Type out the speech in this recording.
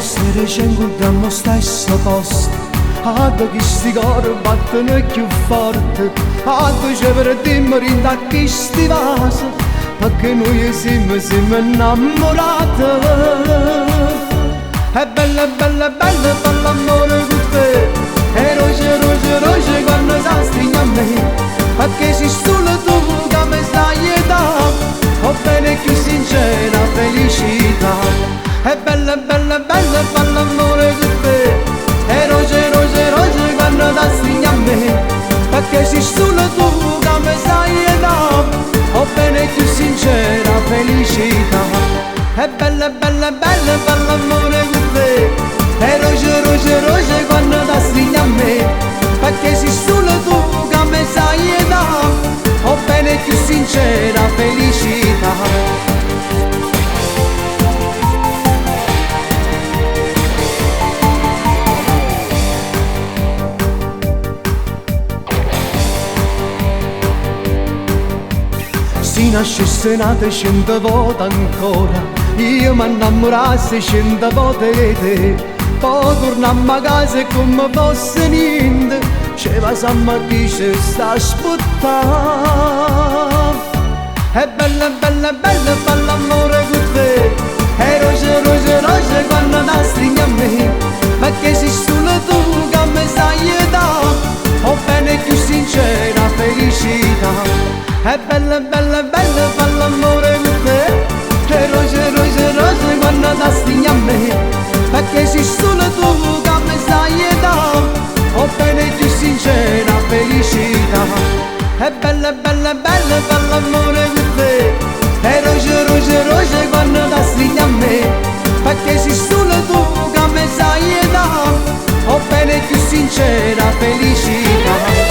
essere cinque allo stesso posto, ad che sti cori battono più forte, ad c'è per dimmi in questi vasi, perché noi siamo innamorati. È bella, bella, bella, bella amore con te, e roce, roce, roce quando si stringe a me, perché sei solo tu che mi stai dando, ho bene più sincera felicità. È bella, bella, bella, bella amore con te, e roce, roce, roce quando ti stringi a me, perché sei solo tu che mi stai dando, ho bene più sincera felicità. È bella, bella, bella, bella amore con te, e roce, roce, roce quando ti stringi a me, perché sei solo tu che mi sai dare, ho bene più sincera felicità. Si nascesse nata 100 volte ancora, io mi innamorassi 100 volte di te, poi tornammo a casa e come fosse niente, ce la sammattina sta aspettando. È bella, bella, bella, bella amore con te, e roce, roce, roce quando ti stringi a me, perché sei solo tu che mi sai dare, ho bene più sincera felicità. È bella, bella, bella, bella amore con te, e roce, roce, roce quando ti stringi a me, perché sei solo tu che mi sai dare, ho bene più sincera felicità. È bella, bella, bella, bella amore con te, e roce, roce, roce quando ti stringi a me, perché sei solo tu che mi sai dare, ho bene più sincera felicità.